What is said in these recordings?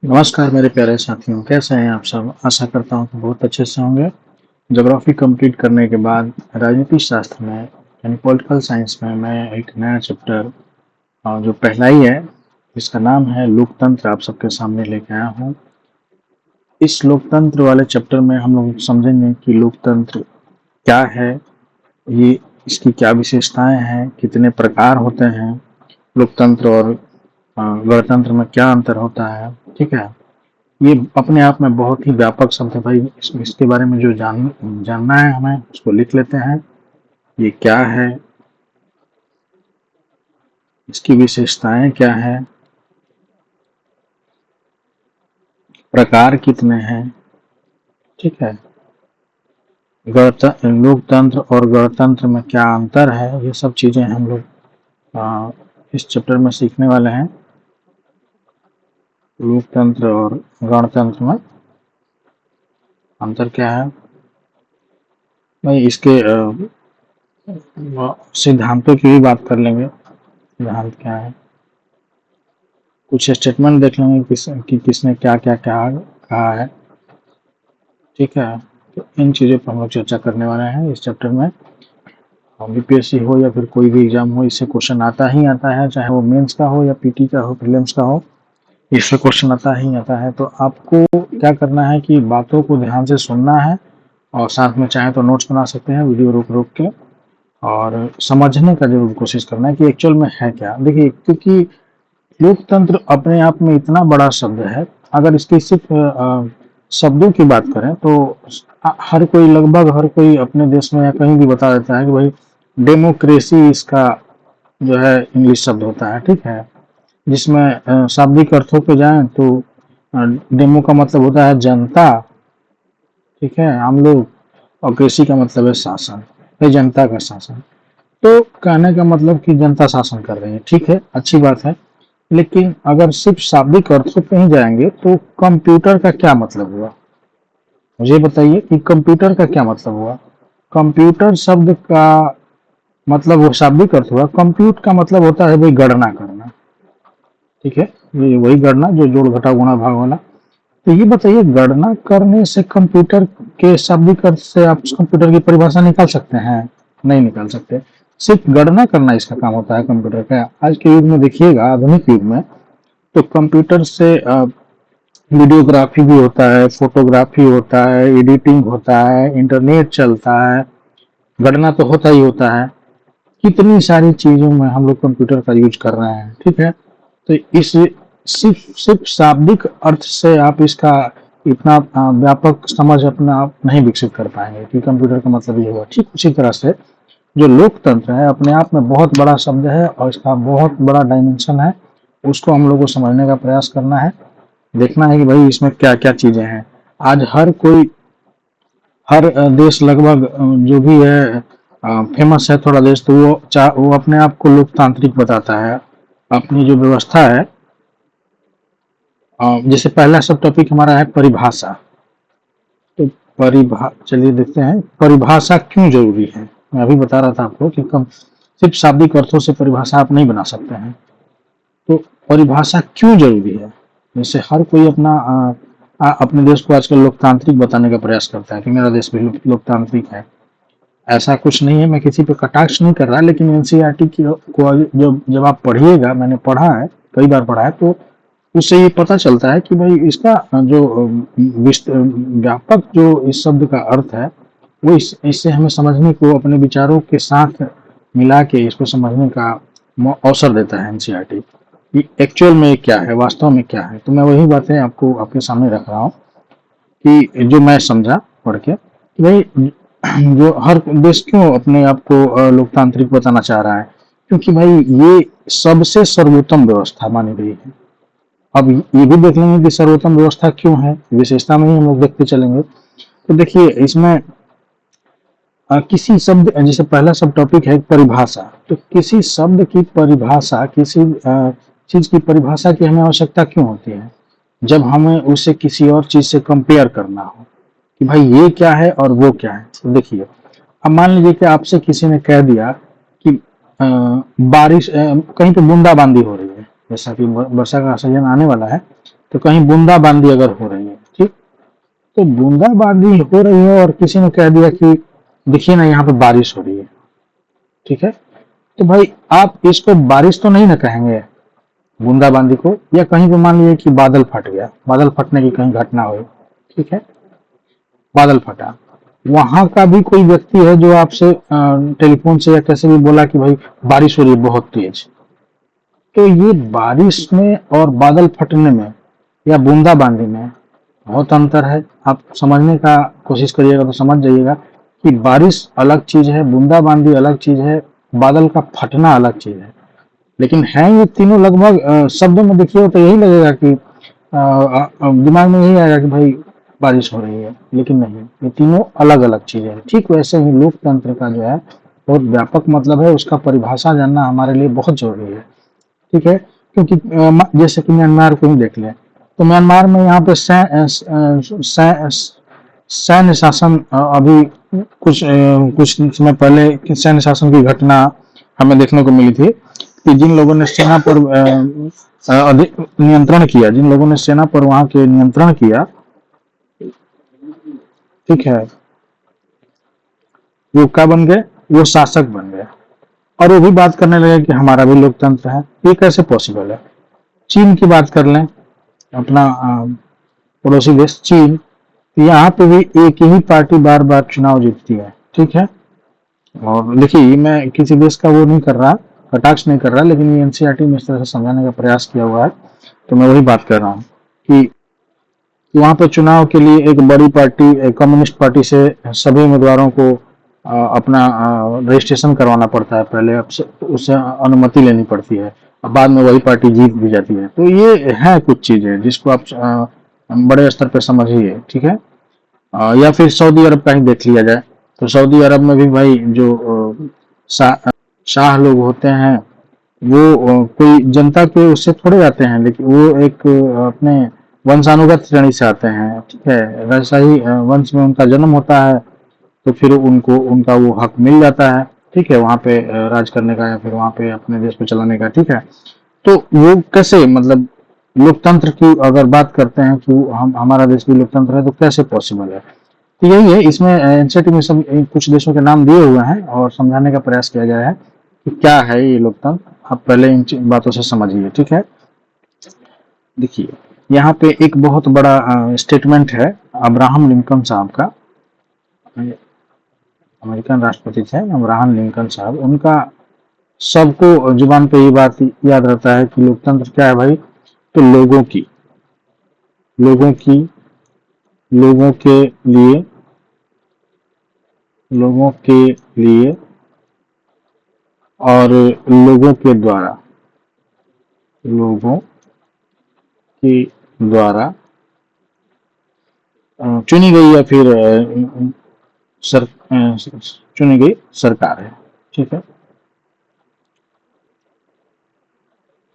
नमस्कार मेरे प्यारे साथियों, कैसे हैं आप सब? आशा करता हूँ कि बहुत अच्छे से होंगे। ज्योग्राफी कंप्लीट करने के बाद राजनीति शास्त्र में यानी पॉलिटिकल साइंस में मैं एक नया चैप्टर जो पहला ही है, इसका नाम है लोकतंत्र, आप सबके सामने लेके आया हूँ। इस लोकतंत्र वाले चैप्टर में हम लोग समझेंगे कि लोकतंत्र क्या है, ये इसकी क्या विशेषताएं हैं, कितने प्रकार होते हैं, लोकतंत्र और गणतंत्र में क्या अंतर होता है। ठीक है, ये अपने आप में बहुत ही व्यापक शब्द है भाई। इसके बारे में जो जानना है हमें, उसको लिख लेते हैं। ये क्या है, इसकी विशेषताएं क्या है, प्रकार कितने हैं। ठीक है, लोकतंत्र और गणतंत्र में क्या अंतर है, ये सब चीजें हम लोग इस चैप्टर में सीखने वाले हैं। लोकतंत्र और गणतंत्र में अंतर क्या है भाई, इसके सिद्धांतों की भी बात कर लेंगे। सिद्धांत क्या है, कुछ स्टेटमेंट देख लेंगे कि किसने क्या क्या कहा है। ठीक है, तो इन चीज़ों पर हम लोग चर्चा करने वाले हैं इस चैप्टर में। बीपीएससी हो या फिर कोई भी एग्जाम हो, इससे क्वेश्चन आता ही आता है, चाहे वो मेंस का हो या पीटी का हो, प्रीलिम्स का हो, इससे क्वेश्चन आता ही आता है। तो आपको क्या करना है कि बातों को ध्यान से सुनना है, और साथ में चाहे तो नोट्स बना सकते हैं वीडियो रोक रोक के, और समझने का जरूर कोशिश करना है कि एक्चुअल में है क्या। देखिए, क्योंकि लोकतंत्र अपने आप में इतना बड़ा शब्द है, अगर इसकी सिर्फ शब्दों की बात करें तो हर कोई, लगभग हर कोई अपने देश में या कहीं भी बता देता है कि भाई डेमोक्रेसी इसका जो है इंग्लिश शब्द होता है। ठीक है, जिसमें शाब्दिक अर्थों पे जाएं तो डेमो का मतलब होता है जनता। ठीक है, हम लोग, और कृषि का मतलब है शासन, है जनता का शासन। तो कहने का मतलब कि जनता शासन कर रही है। ठीक है, अच्छी बात है, लेकिन अगर सिर्फ शाब्दिक अर्थों पे ही जाएंगे तो कंप्यूटर का क्या मतलब हुआ? मुझे बताइए कि कंप्यूटर का क्या मतलब हुआ। कंप्यूटर शब्द का मतलब वो शाब्दिक अर्थ हुआ। कंप्यूट का मतलब होता है भाई गणना करना। ठीक है, ये वही गणना जो जोड़ घटा गुणा भाग वाला। तो ये बताइए, गणना करने से कंप्यूटर के शाब्दिक अर्थ से आप कंप्यूटर की परिभाषा निकाल सकते हैं? नहीं निकाल सकते। सिर्फ गणना करना इसका काम होता है कंप्यूटर का। आज के युग में देखिएगा, आधुनिक युग में, तो कंप्यूटर से वीडियोग्राफी भी होता है, फोटोग्राफी होता है, एडिटिंग होता है, इंटरनेट चलता है, गणना तो होता ही होता है। कितनी सारी चीजों में हम लोग कंप्यूटर का यूज कर रहे हैं। ठीक है, तो इस सिर्फ सिर्फ शाब्दिक अर्थ से आप इसका इतना व्यापक समझ अपना आप नहीं विकसित कर पाएंगे कि कंप्यूटर का मतलब ये हुआ। ठीक उसी तरह से जो लोकतंत्र है, अपने आप में बहुत बड़ा शब्द है और इसका बहुत बड़ा डायमेंशन है। उसको हम लोग को समझने का प्रयास करना है, देखना है कि भाई इसमें क्या क्या चीजें हैं। आज हर कोई, हर देश लगभग जो भी है फेमस है थोड़ा देश, तो वो अपने आप को लोकतांत्रिक बताता है। अपनी जो व्यवस्था है, जैसे पहला सब टॉपिक हमारा है परिभाषा। तो चलिए देखते हैं परिभाषा क्यों जरूरी है। मैं अभी बता रहा था आपको कि कम सिर्फ शाब्दिक अर्थों से परिभाषा आप नहीं बना सकते हैं। तो परिभाषा क्यों जरूरी है? जैसे हर कोई अपने देश को आजकल लोकतांत्रिक बताने का प्रयास करता है कि मेरा देश भी लोकतांत्रिक है। ऐसा कुछ नहीं है, मैं किसी पे कटाक्ष नहीं कर रहा, लेकिन एनसीईआरटी की को जब आप पढ़िएगा, मैंने पढ़ा है, कई बार पढ़ा है, तो उससे ये पता चलता है कि भाई इसका जो व्यापक जो इस शब्द का अर्थ है, वो इससे हमें समझने को, अपने विचारों के साथ मिला के इसको समझने का अवसर देता है एनसीईआरटी कि एक्चुअल में क्या है, वास्तव में क्या है। तो मैं वही बातें आपको आपके सामने रख रहा हूँ कि जो मैं समझा पढ़ के कि भाई जो हर देश क्यों अपने आप को लोकतांत्रिक बताना चाह रहा है, क्योंकि भाई ये सबसे सर्वोत्तम व्यवस्था मानी गई है। अब ये भी देख लेंगे कि सर्वोत्तम व्यवस्था क्यों है, विशेषता में ही हम लोग देखते चलेंगे। तो देखिए, इसमें किसी शब्द, जैसे पहला सब टॉपिक है परिभाषा, तो किसी शब्द की परिभाषा, किसी चीज की परिभाषा की हमें आवश्यकता क्यों होती है? जब हमें उसे किसी और चीज से कंपेयर करना हो कि भाई ये क्या है और वो क्या है। तो देखिए, अब मान लीजिए कि आपसे किसी ने कह दिया कि बारिश, कहीं पे बूंदाबांदी हो रही है, जैसा कि वर्षा का सीजन आने वाला है, तो कहीं बूंदाबांदी अगर हो रही है, ठीक, तो बूंदाबांदी हो रही है और किसी ने कह दिया कि देखिए ना यहाँ पे बारिश हो रही है, ठीक है, तो भाई आप इसको बारिश तो नहीं ना कहेंगे बूंदाबांदी को, या कहीं पे मान लीजिए कि बादल फट गया, बादल फटने की कहीं घटना हुई, ठीक है, बादल फटा, वहां का भी कोई व्यक्ति है जो आपसे टेलीफोन से या कैसे भी बोला कि भाई बारिश हो रही है बहुत तेज, तो ये बारिश में और बादल फटने में या बूंदाबांदी में बहुत अंतर है। आप समझने का कोशिश करिएगा तो समझ जाइएगा कि बारिश अलग चीज है, बूंदाबांदी अलग चीज है, बादल का फटना अलग चीज है। लेकिन है ये तीनों लगभग शब्दों में देखिए तो यही लगेगा कि दिमाग में यही आएगा कि भाई बारिश हो रही है, लेकिन नहीं, ये तीनों अलग अलग चीजें हैं। ठीक वैसे ही लोकतंत्र का जो है बहुत व्यापक मतलब है, उसका परिभाषा जानना हमारे लिए बहुत जरूरी है। ठीक है, क्योंकि जैसे कि म्यांमार को ही देख लें, तो म्यांमार में यहाँ पे सैन्य शासन अभी कुछ समय पहले सैन्य शासन की घटना हमें देखने को मिली थी कि जिन लोगों ने सेना पर नियंत्रण किया, जिन लोगों ने सेना पर वहां के नियंत्रण किया, ठीक है, वो क्या बन गए, वो शासक बन गए, और वो भी बात करने लगे कि हमारा भी लोकतंत्र है। ये कैसे पॉसिबल है? चीन की बात कर लें, अपना पड़ोसी देश चीन, यहाँ पे भी एक ही पार्टी बार बार चुनाव जीतती है, ठीक है। और देखिए मैं किसी देश का वो नहीं कर रहा, कटाक्ष नहीं कर रहा, लेकिन ये एनसीईआरटी में इस तरह से समझाने का प्रयास किया हुआ है, तो मैं वही बात कर रहा हूँ कि वहां पे चुनाव के लिए एक बड़ी पार्टी कम्युनिस्ट पार्टी से सभी उम्मीदवारों को अपना रजिस्ट्रेशन करवाना पड़ता है पहले, उससे अनुमति लेनी पड़ती है, और बाद में वही पार्टी जीत भी जाती है। तो ये है कुछ चीजें जिसको आप बड़े स्तर पर समझिए, ठीक है। या फिर सऊदी अरब का ही देख लिया जाए, तो सऊदी अरब में भी भाई जो शाह लोग होते हैं वो कोई जनता के उससे थोड़े आते हैं, लेकिन वो एक अपने वंशानुगत श्रेणी से आते हैं, ठीक है, राजशाही वंश में उनका जन्म होता है, तो फिर उनको उनका वो हक मिल जाता है, ठीक है, वहाँ पे राज करने का या फिर वहाँ पे अपने देश को चलाने का, ठीक है। तो वो कैसे, मतलब लोकतंत्र की अगर बात करते हैं कि हम हमारा देश भी लोकतंत्र है, तो कैसे पॉसिबल है? तो यही है, इसमें एनसीईआरटी में सब कुछ देशों के नाम दिए हुए हैं और समझाने का प्रयास किया गया है कि क्या है ये लोकतंत्र। आप पहले इन बातों से समझिए, ठीक है। देखिए यहाँ पे एक बहुत बड़ा स्टेटमेंट है अब्राहम लिंकन साहब का, अमेरिकन राष्ट्रपति थे अब्राहम लिंकन साहब, उनका सबको जुबान पे ये बात याद रहता है कि लोकतंत्र क्या है भाई, तो लोगों की लोगों के लिए लोगों के लिए और लोगों के द्वारा चुनी गई या फिर सर चुनी गई सरकार है, ठीक है,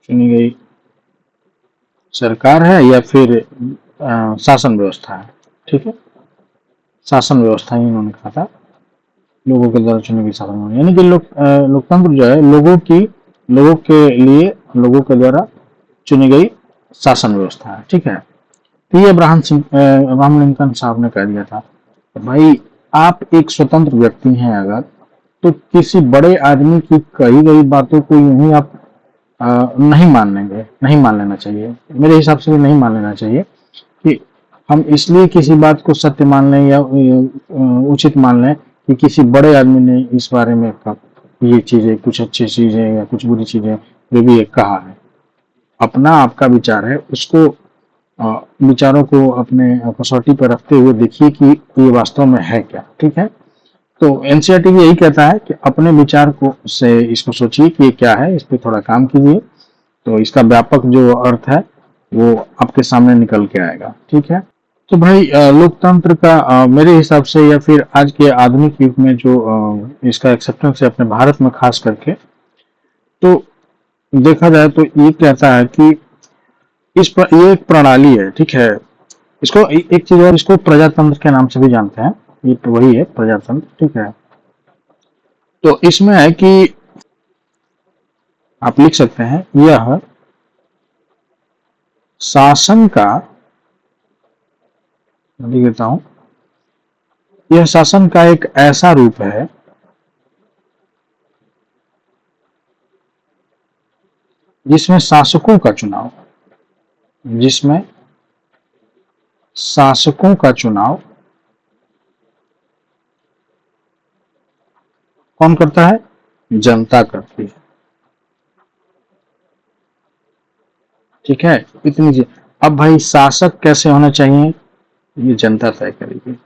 चुनी गई सरकार है या फिर शासन व्यवस्था है, ठीक है, शासन व्यवस्था ही उन्होंने कहा था, लोगों के द्वारा चुनी गई शासन व्यवस्था, यानी कि लोकतंत्र जो है लोगों के लिए लोगों के द्वारा चुनी गई शासन व्यवस्था है, ठीक है। तो ये अब्राहम लिंकन साहब ने कह दिया था, तो भाई आप एक स्वतंत्र व्यक्ति हैं अगर, तो किसी बड़े आदमी की कही गई बातों को यूं ही आप नहीं मान लेंगे, नहीं मान लेना चाहिए, मेरे हिसाब से भी नहीं मान लेना चाहिए कि हम इसलिए किसी बात को सत्य मान लें या उचित मान लें कि किसी बड़े आदमी ने इस बारे में ये चीजें, कुछ अच्छी चीजें या कुछ बुरी चीजें जो भी एक कहा है, अपना आपका विचार है, उसको विचारों को अपने कसौटी पर रखते हुए देखिए कि ये वास्तव में है क्या, ठीक है। तो एनसीईआरटी भी यही कहता है कि अपने विचार को से इसको सोचिए कि ये क्या है, इस पर थोड़ा काम कीजिए, तो इसका व्यापक जो अर्थ है वो आपके सामने निकल के आएगा, ठीक है। तो भाई लोकतंत्र का मेरे हिसाब से या फिर आज के आधुनिक युग में जो इसका एक्सेप्टेंस है अपने भारत में खास करके, तो देखा जाए तो ये कहता है कि ये एक प्रणाली है, ठीक है। इसको एक चीज और, इसको प्रजातंत्र के नाम से भी जानते हैं, ये तो वही है प्रजातंत्र, ठीक है। तो इसमें है कि आप लिख सकते हैं, यह शासन का, लिख देता हूं, यह शासन का एक ऐसा रूप है जिसमें शासकों का चुनाव, जिसमें शासकों का चुनाव कौन करता है? जनता करती है। ठीक है, इतनी चीज। अब भाई शासक कैसे होना चाहिए, ये जनता तय करेगी।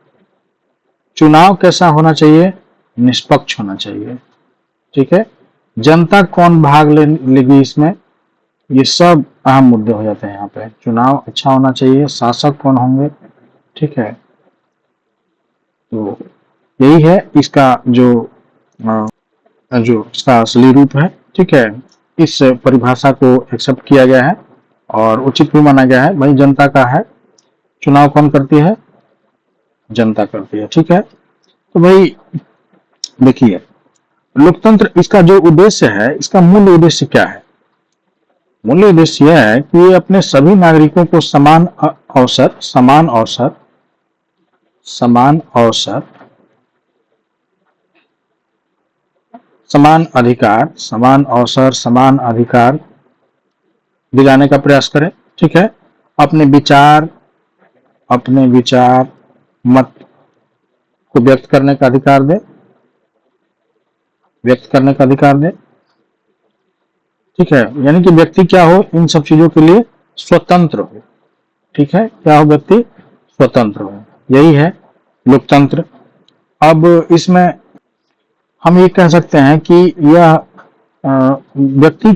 चुनाव कैसा होना चाहिए? निष्पक्ष होना चाहिए। ठीक है, जनता कौन भाग लेगी इसमें, ये सब अहम मुद्दे हो जाते हैं यहाँ पे। चुनाव अच्छा होना चाहिए, शासक कौन होंगे, ठीक है। तो यही है इसका जो इसका असली रूप है। ठीक है, इस परिभाषा को एक्सेप्ट किया गया है और उचित भी माना गया है। भाई जनता का है, चुनाव कौन करती है? जनता करती है। ठीक है, तो भाई देखिए, लोकतंत्र, इसका जो उद्देश्य है, इसका मूल उद्देश्य क्या है? मूल उद्देश्य यह है कि ये अपने सभी नागरिकों को समान अवसर, समान अधिकार दिलाने का प्रयास करें। ठीक है, अपने विचार मत को व्यक्त करने का अधिकार दे, ठीक है। यानी कि व्यक्ति क्या हो, इन सब चीजों के लिए स्वतंत्र हो। ठीक है, क्या हो? व्यक्ति स्वतंत्र हो, यही है लोकतंत्र। अब इसमें हम ये कह सकते हैं कि यह व्यक्ति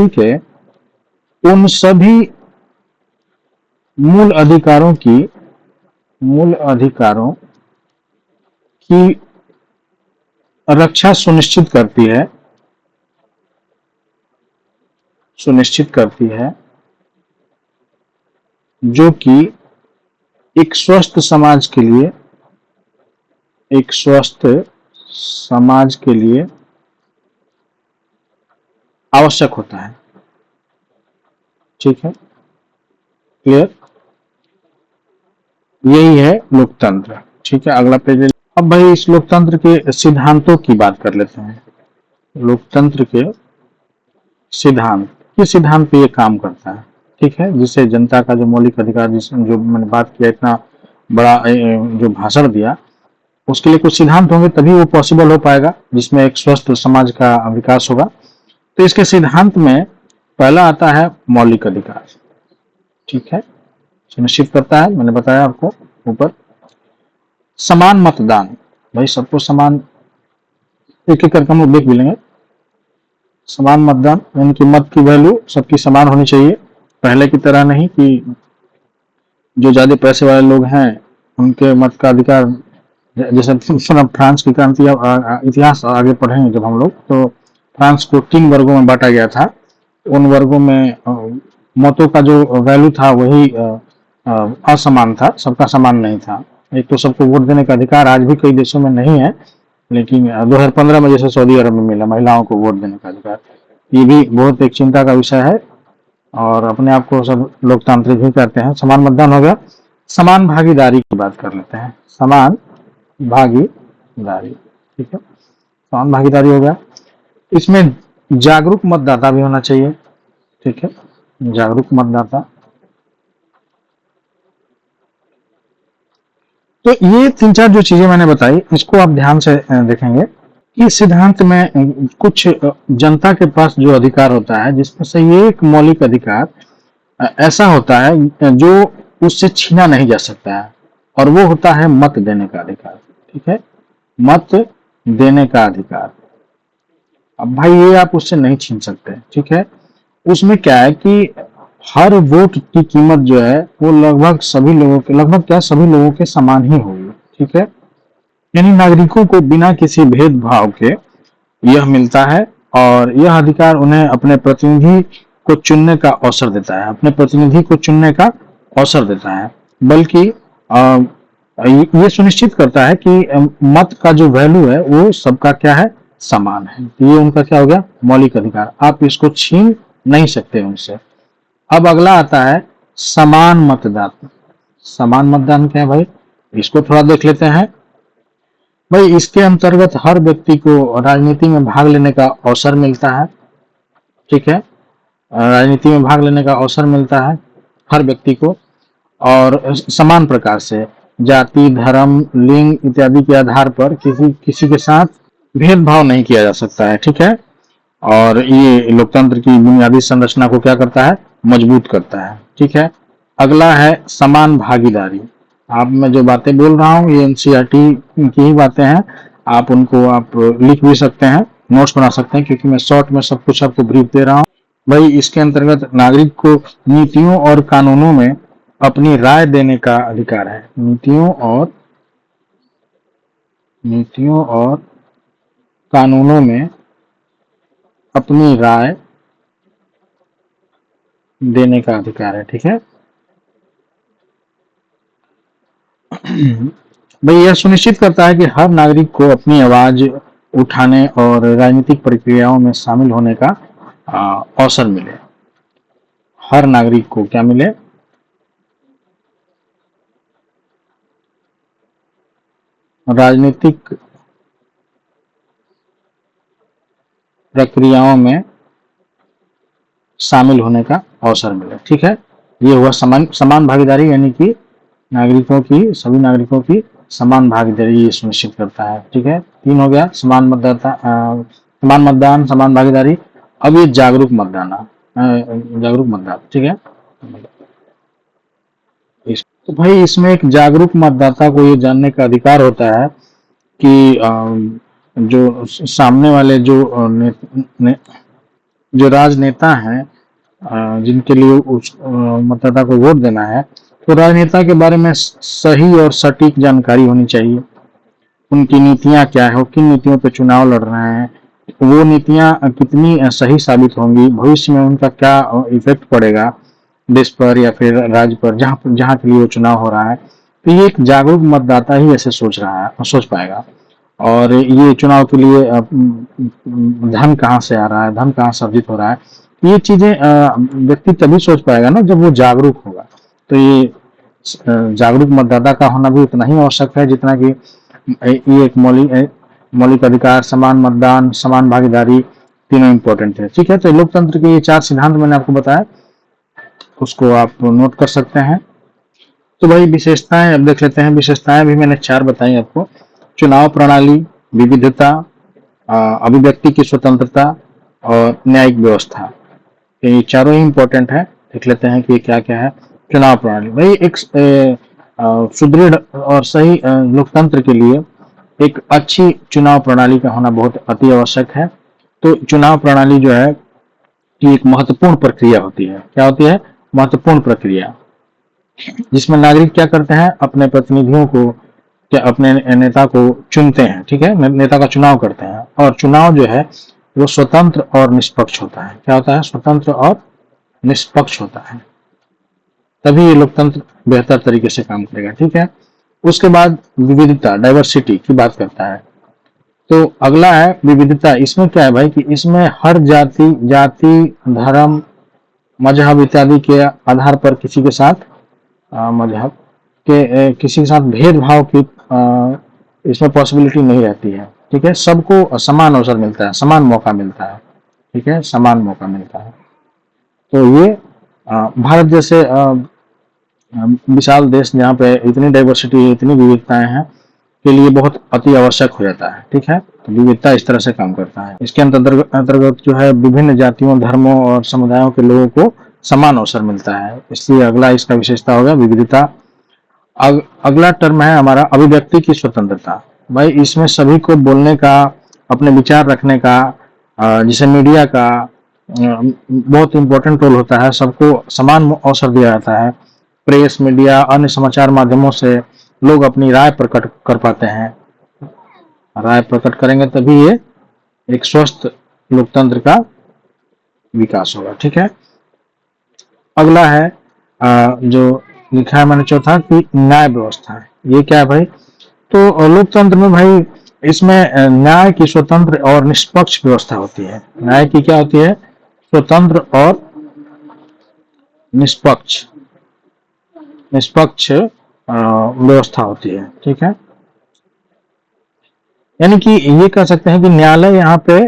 के उन सभी मूल अधिकारों की रक्षा सुनिश्चित करती है जो कि एक स्वस्थ समाज के लिए आवश्यक होता है। ठीक है, क्लियर? यही है लोकतंत्र। ठीक है, अगला पेज। अब भाई इस लोकतंत्र के सिद्धांतों की बात कर लेते हैं। लोकतंत्र के सिद्धांत, किस सिद्धांत पे ये काम करता है? ठीक है, जिससे जनता का जो मौलिक अधिकार, जो मैंने बात किया, इतना बड़ा जो भाषण दिया, उसके लिए कुछ सिद्धांत होंगे तभी वो पॉसिबल हो पाएगा, जिसमें एक स्वस्थ समाज का विकास होगा। तो इसके सिद्धांत में पहला आता है मौलिक अधिकार। ठीक है, सुनिश्चित करता है, मैंने बताया आपको ऊपर। समान मतदान, भाई सबको समान, एक एक करके हम लोग देख भी लेंगे। समान मतदान यानी कि मत की वैल्यू सबकी समान होनी चाहिए, पहले की तरह नहीं कि जो ज्यादा पैसे वाले लोग हैं उनके मत का अधिकार। जैसे फ्रांस की क्रांति, इतिहास आगे पढ़ेंगे जब हम लोग, तो फ्रांस को 3 वर्गों में बांटा गया था। उन वर्गों में मतों का जो वैल्यू था वही असमान था, सबका समान नहीं था। एक तो सबको वोट देने का अधिकार आज भी कई देशों में नहीं है, लेकिन 2015 में जैसे सऊदी अरब में मिला महिलाओं को वोट देने का अधिकार। ये भी बहुत एक चिंता का विषय है और अपने आप को सब लोकतांत्रिक ही कहते हैं। समान मतदान हो गया। समान भागीदारी की बात कर लेते हैं। समान भागीदारी, ठीक है, समान भागीदारी हो गया। इसमें जागरूक मतदाता भी होना चाहिए। ठीक है, जागरूक मतदाता। तो ये 3-4 जो चीजें मैंने बताई, इसको आप ध्यान से देखेंगे कि सिद्धांत में कुछ जनता के पास जो अधिकार होता है, जिसमें से ये एक मौलिक अधिकार ऐसा होता है जो उससे छीना नहीं जा सकता है, और वो होता है मत देने का अधिकार। ठीक है, मत देने का अधिकार। अब भाई ये आप उससे नहीं छीन सकते। ठीक है, उसमें क्या है कि हर वोट की कीमत जो है वो लगभग सभी लोगों के समान ही होगी। ठीक है, यानी नागरिकों को बिना किसी भेदभाव के यह मिलता है, और यह अधिकार उन्हें अपने प्रतिनिधि को चुनने का अवसर देता है, बल्कि ये सुनिश्चित करता है कि मत का जो वैल्यू है वो सबका क्या है, समान है। ये उनका क्या हो गया, मौलिक अधिकार। आप इसको छीन नहीं सकते उनसे। अब अगला आता है समान मतदान। समान मतदान क्या है भाई, इसको थोड़ा देख लेते हैं। भाई इसके अंतर्गत हर व्यक्ति को राजनीति में भाग लेने का अवसर मिलता है। ठीक है, राजनीति में भाग लेने का अवसर मिलता है हर व्यक्ति को, और समान प्रकार से जाति, धर्म, लिंग इत्यादि के आधार पर किसी किसी के साथ भेदभाव नहीं किया जा सकता है। ठीक है, और ये लोकतंत्र की बुनियादी संरचना को क्या करता है, मजबूत करता है। ठीक है, अगला है समान भागीदारी। आप मैं जो बातें बोल रहा हूँ ये एनसीईआरटी की ही बातें हैं, आप उनको आप लिख भी सकते हैं, नोट्स बना सकते हैं, क्योंकि मैं शॉर्ट में सब कुछ आपको ब्रीफ दे रहा हूँ। भाई इसके अंतर्गत नागरिक को नीतियों और कानूनों में अपनी राय देने का अधिकार है। नीतियों और कानूनों में अपनी राय देने का अधिकार है। ठीक है, भाई यह सुनिश्चित करता है कि हर नागरिक को अपनी आवाज उठाने और राजनीतिक प्रक्रियाओं में शामिल होने का अवसर मिले। हर नागरिक को क्या मिले, राजनीतिक प्रक्रियाओं में शामिल होने का अवसर मिले। ठीक है, ये हुआ समान भागीदारी, यानी कि नागरिकों की, सभी नागरिकों की समान भागीदारी ये सुनिश्चित करता है। ठीक है, 3 हो गया, समान मतदान, समान भागीदारी। अब ये जागरूक मतदान। ठीक है, तो भाई इसमें एक जागरूक मतदाता को ये जानने का अधिकार होता है कि जो सामने वाले जो राजनेता हैं, जिनके लिए उस मतदाता को वोट देना है, तो राजनेता के बारे में सही और सटीक जानकारी होनी चाहिए। उनकी नीतियां क्या है, वो किन नीतियों पे चुनाव लड़ रहे हैं, वो नीतियां कितनी सही साबित होंगी, भविष्य में उनका क्या इफेक्ट पड़ेगा देश पर या फिर राज्य पर, जहां के लिए वो चुनाव हो रहा है। तो ये एक जागरूक मतदाता ही ऐसे सोच पाएगा। और ये चुनाव के लिए धन कहाँ से आ रहा है, धन कहाँ से अर्जित हो रहा है, ये चीजें व्यक्ति तभी सोच पाएगा ना जब वो जागरूक होगा। तो ये जागरूक मतदाता का होना भी उतना ही आवश्यक है जितना कि ये एक मौलिक अधिकार, समान मतदान, समान भागीदारी, तीनों इंपॉर्टेंट है। ठीक है, तो लोकतंत्र के ये 4 सिद्धांत मैंने आपको बताया, उसको आप नोट कर सकते हैं। तो भाई विशेषताएं अब देख लेते हैं। विशेषताएं भी मैंने 4 बताई आपको। चुनाव प्रणाली, विविधता, अभिव्यक्ति की स्वतंत्रता और न्यायिक व्यवस्था, ये चारों ही इंपॉर्टेंट है। देख लेते हैं कि क्या क्या है। चुनाव प्रणाली, भाई एक सुदृढ़ और सही लोकतंत्र के लिए एक अच्छी चुनाव प्रणाली का होना बहुत अति आवश्यक है। तो चुनाव प्रणाली जो है कि एक महत्वपूर्ण प्रक्रिया होती है। क्या होती है? महत्वपूर्ण प्रक्रिया, जिसमें नागरिक क्या करते हैं, अपने प्रतिनिधियों को, क्या अपने नेता को चुनते हैं। ठीक है, नेता का चुनाव करते हैं, और चुनाव जो है वो स्वतंत्र और निष्पक्ष होता है। क्या होता है? स्वतंत्र और निष्पक्ष होता है, तभी ये लोकतंत्र बेहतर तरीके से काम करेगा। ठीक है, उसके बाद विविधता, डाइवर्सिटी की बात करता है। तो अगला है विविधता। इसमें क्या है भाई कि इसमें हर जाति, धर्म, मजहब इत्यादि के आधार पर किसी के साथ मजहब के किसी के साथ भेदभाव की इसमें पॉसिबिलिटी नहीं रहती है। ठीक है, सबको समान अवसर मिलता है, समान मौका मिलता है। ठीक है, समान मौका मिलता है। तो ये भारत जैसे विशाल देश जहाँ पे इतनी डाइवर्सिटी, इतनी विविधताएं हैं, के लिए बहुत अति आवश्यक हो जाता है। ठीक है, तो विविधता इस तरह से काम करता है। इसके अंतर्गत जो है विभिन्न जातियों, धर्मों और समुदायों के लोगों को समान अवसर मिलता है, इसलिए अगला इसका विशेषता होगा विविधता। अगला टर्म है हमारा अभिव्यक्ति की स्वतंत्रता। भाई इसमें सभी को बोलने का, अपने विचार रखने का, जिसे मीडिया का बहुत इंपॉर्टेंट रोल होता है, सबको समान अवसर दिया जाता है। प्रेस, मीडिया, अन्य समाचार माध्यमों से लोग अपनी राय प्रकट कर पाते हैं। राय प्रकट करेंगे तभी ये एक स्वस्थ लोकतंत्र का विकास होगा। ठीक है, अगला है जो लिखा है मैंने चौथा कि न्याय व्यवस्था है। ये क्या है भाई? तो लोकतंत्र में भाई इसमें न्याय की स्वतंत्र और निष्पक्ष व्यवस्था होती है। न्याय की क्या होती है? स्वतंत्र और निष्पक्ष निष्पक्ष व्यवस्था होती है। ठीक है, यानी कि ये कह सकते हैं कि न्यायालय यहाँ पे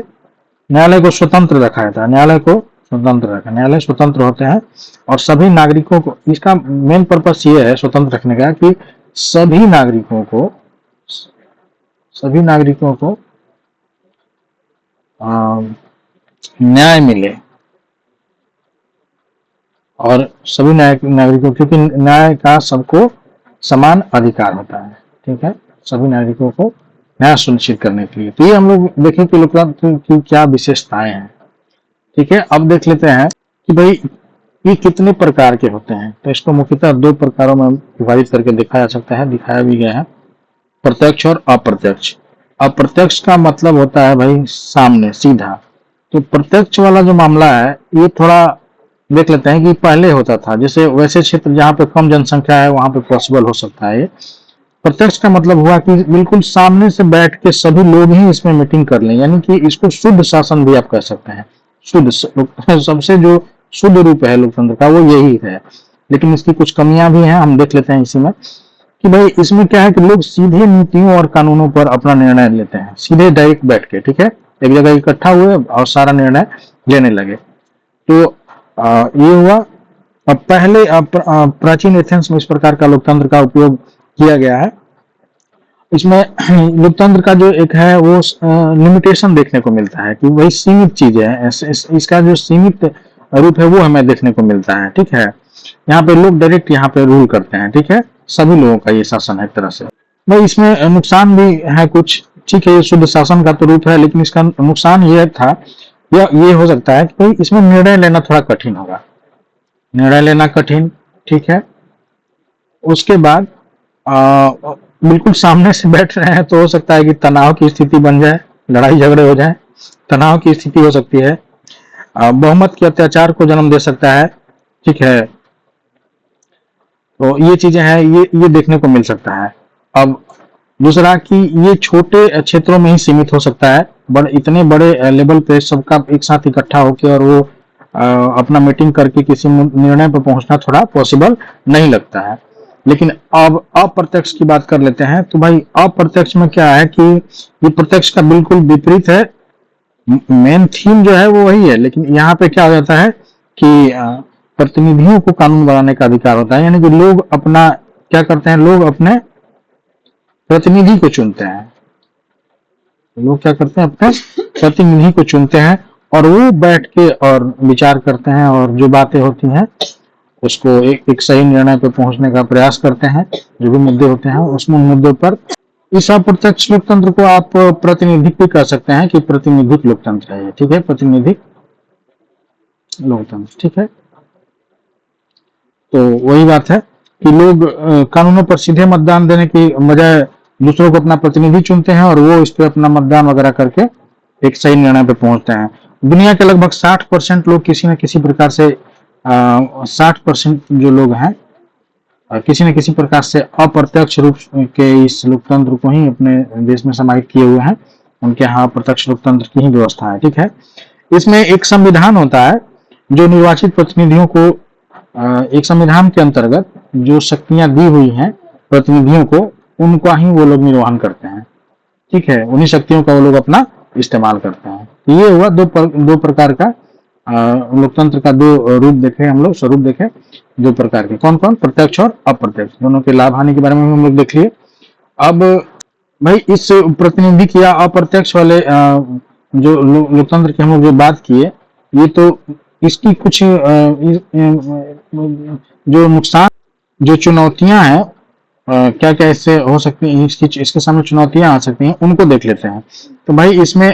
न्यायालय को स्वतंत्र रखा जाता है, न्यायालय स्वतंत्र होते हैं और सभी नागरिकों को, इसका मेन पर्पस ये है स्वतंत्र रखने का कि सभी नागरिकों को न्याय मिले और सभी नागरिकों, क्योंकि न्याय का सबको समान अधिकार होता है। ठीक है, सभी नागरिकों को न्याय सुनिश्चित करने के लिए। तो ये हम लोग देखें कि लोकतंत्र की क्या विशेषताएं हैं। ठीक है, अब देख लेते हैं कि भाई ये कितने प्रकार के होते हैं। तो इसको मुख्यतः दो प्रकारों में विभाजित करके देखा जा सकता है, दिखाया भी गया है, प्रत्यक्ष और अप्रत्यक्ष। अप्रत्यक्ष का मतलब होता है भाई सामने सीधा। तो प्रत्यक्ष वाला जो मामला है ये थोड़ा देख लेते हैं कि पहले होता था, जैसे वैसे क्षेत्र जहाँ पे कम जनसंख्या है वहां पे पॉसिबल हो सकता है। प्रत्यक्ष का मतलब हुआ कि बिल्कुल सामने से बैठ के सभी लोग ही इसमें मीटिंग कर लें, यानी कि इसको शुद्ध शासन भी आप कह सकते हैं। शुद्ध सबसे जो शुद्ध रूप है लोकतंत्र का वो यही है, लेकिन इसकी कुछ कमियां भी हैं, हम देख लेते हैं इसी में कि भाई इसमें क्या है कि लोग सीधे नीतियों और कानूनों पर अपना निर्णय लेते हैं, सीधे डायरेक्ट बैठ के। ठीक है, एक जगह इकट्ठा हुए और सारा निर्णय लेने लगे। तो ये हुआ। अब पहले प्राचीन एथेंस में इस प्रकार का लोकतंत्र का उपयोग किया गया है। इसमें लोकतंत्र का जो एक है वो लिमिटेशन देखने को मिलता है कि वही सीमित चीज है, इसका जो सीमित रूप है वो हमें देखने को मिलता है। ठीक है, यहाँ पे लोग डायरेक्ट यहाँ पे रूल करते हैं। ठीक है, सभी लोगों का ये शासन है एक तरह से। भाई इसमें नुकसान भी है कुछ। ठीक है, ये शुद्ध शासन का तो रूप है, लेकिन इसका नुकसान ये था, या ये हो सकता है कि भाई इसमें निर्णय लेना थोड़ा कठिन होगा, निर्णय लेना कठिन। ठीक है, उसके बाद बिल्कुल सामने से बैठ रहे हैं तो हो सकता है कि तनाव की स्थिति बन जाए, लड़ाई झगड़े हो जाए, तनाव की स्थिति हो सकती है, बहुमत के अत्याचार को जन्म दे सकता है। ठीक है, तो ये चीजें हैं, ये देखने को मिल सकता है। अब दूसरा कि ये छोटे क्षेत्रों में ही सीमित हो सकता है, इतने बड़े लेवल पे सबका एक साथ इकट्ठा होकर और वो अपना मीटिंग करके किसी निर्णय पर पहुंचना थोड़ा पॉसिबल नहीं लगता है। लेकिन अब अप्रत्यक्ष की बात कर लेते हैं। तो भाई अप्रत्यक्ष में क्या है कि ये प्रत्यक्ष का बिल्कुल विपरीत है। मेन थीम जो है वो वही है, लेकिन यहाँ पे क्या हो जाता है कि प्रतिनिधियों को कानून बनाने का अधिकार होता है, यानी कि लोग अपना क्या करते हैं, लोग अपने प्रतिनिधि को चुनते हैं। लोग क्या करते हैं, अपने प्रतिनिधि को चुनते हैं और वो बैठ के और विचार करते हैं और जो बातें होती हैं उसको एक सही निर्णय पर पहुंचने का प्रयास करते हैं। जो भी मुद्दे होते हैं उस मुद्दों पर। इस अप्रत्यक्ष लोकतंत्र को आप प्रातिनिधिक भी कह सकते हैं कि प्रातिनिधिक लोकतंत्र है। ठीक है, प्रातिनिधिक लोकतंत्र। ठीक है, तो वही बात है कि लोग कानूनों पर सीधे मतदान देने की बजाय दूसरों को अपना प्रतिनिधि चुनते हैं और वो इस पर अपना मतदान वगैरह करके एक सही निर्णय पे पहुंचते हैं। दुनिया के लगभग 60% लोग किसी न किसी प्रकार से 60% जो लोग हैं किसी न किसी प्रकार से अप्रत्यक्ष रूप के इस लोकतंत्र को ही अपने देश में समाहित किए हुए हैं। उनके यहाँ प्रत्यक्ष लोकतंत्र की ही व्यवस्था है। ठीक है, इसमें एक संविधान होता है जो निर्वाचित प्रतिनिधियों को एक संविधान के अंतर्गत जो शक्तियां दी हुई हैं प्रतिनिधियों को, उनका ही वो लोग निर्वहन करते हैं। ठीक है, उन्हीं शक्तियों का वो लोग अपना इस्तेमाल करते हैं। ये हुआ दो प्रकार का लोकतंत्र का दो रूप देखे हम लोग, स्वरूप देखे दो प्रकार के। कौन कौन, प्रत्यक्ष और अप्रत्यक्ष। दोनों के लाभ हानि के बारे में हम लोग देख लिए। अब भाई इस प्रतिनिधि या अप्रत्यक्ष वाले जो लोकतंत्र की हम लोग जो बात किए, ये तो इसकी कुछ जो नुकसान, जो चुनौतियां हैं, क्या क्या इससे हो सकती है, इसके सामने चुनौतियां आ सकती हैं, उनको देख लेते हैं। तो भाई इसमें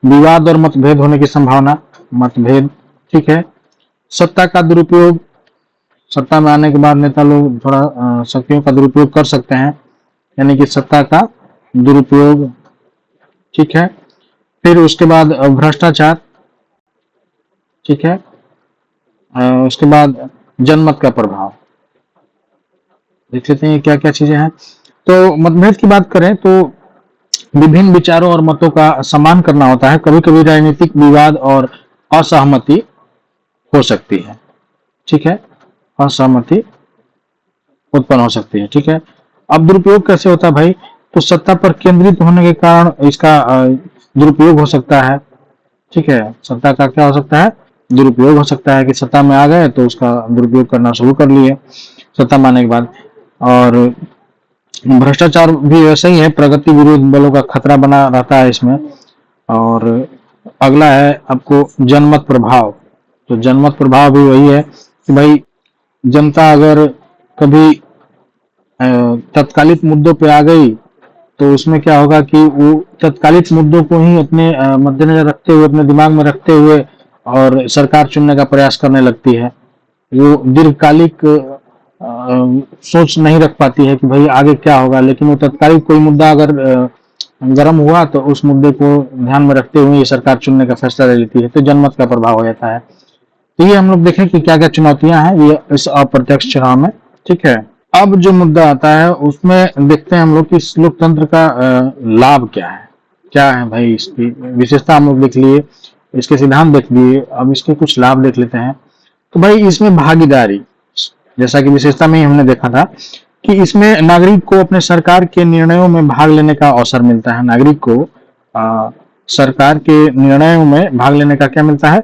विवाद और मतभेद होने की संभावना, मतभेद। ठीक है, सत्ता का दुरुपयोग, सत्ता में आने के बाद नेता लोग थोड़ा शक्तियों का दुरुपयोग कर सकते हैं, यानी कि सत्ता का दुरुपयोग। ठीक है, फिर उसके बाद भ्रष्टाचार। ठीक है, उसके बाद जनमत का प्रभाव। देख लेते हैं क्या क्या चीजें हैं। तो मतभेद की बात करें तो विभिन्न विचारों और मतों का सम्मान करना होता है। कभी कभी राजनीतिक विवाद और असहमति हो सकती है। ठीक है, असहमति उत्पन्न हो सकती है। ठीक है, अब दुरुपयोग कैसे होता है भाई, तो सत्ता पर केंद्रित होने के कारण इसका दुरुपयोग हो सकता है। ठीक है, सत्ता का क्या हो सकता है, दुरुपयोग हो सकता है कि सत्ता में आ गए तो उसका दुरुपयोग करना शुरू कर लिए सत्ता में आने के बाद। और भ्रष्टाचार भी वैसे ही है, प्रगति विरोध बलों का खतरा बना रहता है इसमें। और अगला है आपको जनमत प्रभाव। तो जनमत प्रभाव भी वही है कि भाई जनता अगर कभी तत्कालिक मुद्दों पे आ गई तो उसमें क्या होगा कि वो तत्कालिक मुद्दों को ही अपने मद्देनजर रखते हुए, अपने दिमाग में रखते हुए और सरकार चुनने का प्रयास करने लगती है। वो दीर्घकालिक सोच नहीं रख पाती है कि भाई आगे क्या होगा, लेकिन वो तत्कालिक कोई मुद्दा अगर गर्म हुआ तो उस मुद्दे को ध्यान में रखते हुए ये सरकार चुनने का फैसला ले लेती है, तो जनमत का प्रभाव हो जाता है। तो ये हम लोग देखें कि क्या क्या चुनौतियां हैं ये इस अप्रत्यक्ष चुनाव में। ठीक है, अब जो मुद्दा आता है उसमें देखते हैं हम लोग कि इस लोकतंत्र का लाभ क्या है भाई, इसकी विशेषता हम लोग देख लिए, इसके सिद्धांत देख लिए, अब इसके कुछ लाभ देख लेते हैं। तो भाई इसमें भागीदारी, जैसा कि विशेषता में ही हमने देखा था कि इसमें नागरिक को अपने सरकार के निर्णयों में भाग लेने का अवसर मिलता है। नागरिक को सरकार के निर्णयों में भाग लेने का क्या मिलता है,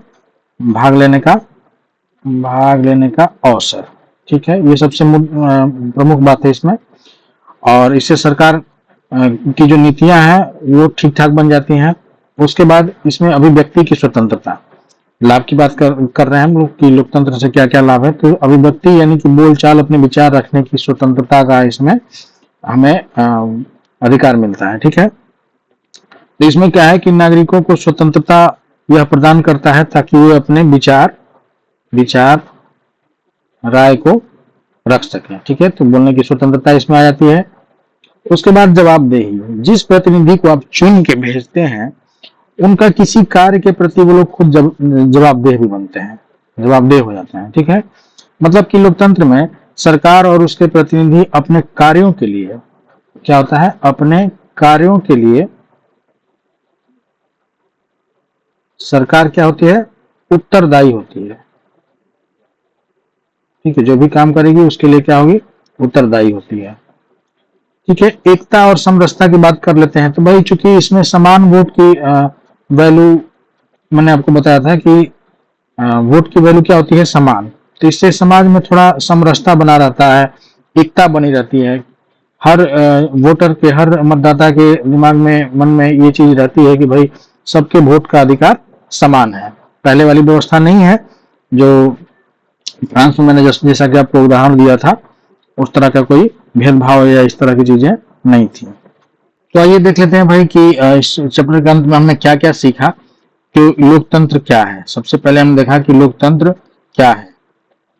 भाग लेने का अवसर। ठीक है, ये सबसे प्रमुख बात है इसमें। और इससे सरकार की जो नीतियां हैं वो ठीक ठाक बन जाती हैं। उसके बाद इसमें अभिव्यक्ति की स्वतंत्रता, लाभ की बात कर रहे हैं हम लोग कि लोकतंत्र से क्या क्या लाभ है। तो अभिव्यक्ति यानी कि बोलचाल, अपने विचार रखने की स्वतंत्रता का इसमें हमें अधिकार मिलता है। ठीक है, तो इसमें क्या है कि नागरिकों को स्वतंत्रता यह प्रदान करता है ताकि वे अपने विचार राय को रख सकें। ठीक है, तो बोलने की स्वतंत्रता इसमें आ जाती है। उसके बाद जवाबदेही, जिस प्रतिनिधि को आप चुन के भेजते हैं उनका किसी कार्य के प्रति वो लोग खुद जवाबदेह भी बनते हैं, जवाबदेह हो जाते हैं। ठीक है, मतलब कि लोकतंत्र में सरकार और उसके प्रतिनिधि अपने कार्यों के लिए क्या होता है, अपने कार्यों के लिए सरकार क्या होती है, उत्तरदायी होती है। ठीक है, जो भी काम करेगी उसके लिए क्या होगी, उत्तरदायी होती है। ठीक है, एकता और समरसता की बात कर लेते हैं। तो भाई चूंकि इसमें समान वोट की वैल्यू, मैंने आपको बताया था कि वोट की वैल्यू क्या होती है, समान, तो इससे समाज में थोड़ा समरसता बना रहता है, एकता बनी रहती है। हर वोटर के, हर मतदाता के दिमाग में, मन में ये चीज रहती है कि भाई सबके वोट का अधिकार समान है। पहले वाली व्यवस्था नहीं है जो फ्रांस में मैंने जैसा कि आपको उदाहरण दिया था, उस तरह का कोई भेदभाव या इस तरह की चीजें नहीं थी। तो आइए देख लेते हैं भाई कि इस चैप्टर के अंत में हमने क्या क्या सीखा कि लोकतंत्र क्या है। सबसे पहले हमने देखा कि लोकतंत्र क्या है,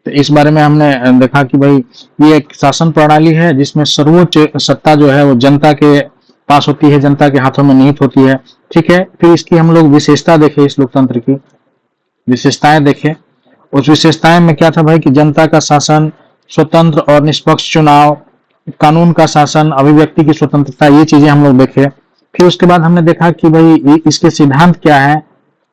तो इस बारे में हमने देखा कि भाई ये एक शासन प्रणाली है जिसमें सर्वोच्च सत्ता जो है वो जनता के पास होती है, जनता के हाथों में निहित होती है। ठीक है, फिर इसकी हम लोग विशेषता देखे, इस लोकतंत्र की विशेषताएं देखे। उस विशेषताएं में क्या था भाई कि जनता का शासन, स्वतंत्र और निष्पक्ष चुनाव, कानून का शासन, अभिव्यक्ति की स्वतंत्रता, ये चीजें हम लोग देखे। फिर उसके बाद हमने देखा कि भाई इसके सिद्धांत क्या है,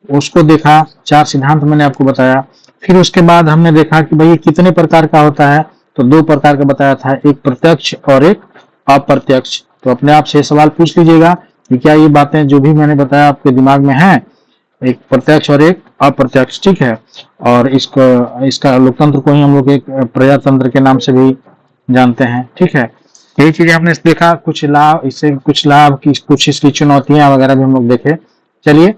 उसको देखा, 4 सिद्धांत मैंने आपको बताया। फिर उसके बाद हमने देखा कि भाई कितने प्रकार का होता है, तो 2 प्रकार का बताया था, एक प्रत्यक्ष और एक अप्रत्यक्ष। तो अपने आप से सवाल पूछ लीजिएगा कि क्या ये बातें जो भी मैंने बताया आपके दिमाग में है, एक प्रत्यक्ष और एक अप्रत्यक्ष। ठीक है, और इसका लोकतंत्र को ही हम लोग एक प्रजातंत्र के नाम से भी जानते हैं। ठीक है, यही चीजें हमने देखा, कुछ लाभ, इससे कुछ लाभ की, कुछ इसकी चुनौतियां वगैरह भी हम लोग देखे। चलिए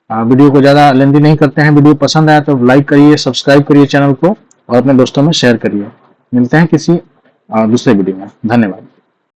वीडियो को ज्यादा लेंदी नहीं करते हैं। वीडियो पसंद आया तो लाइक करिए, सब्सक्राइब करिए चैनल को और अपने दोस्तों में शेयर करिए। मिलते हैं किसी दूसरे वीडियो में। धन्यवाद।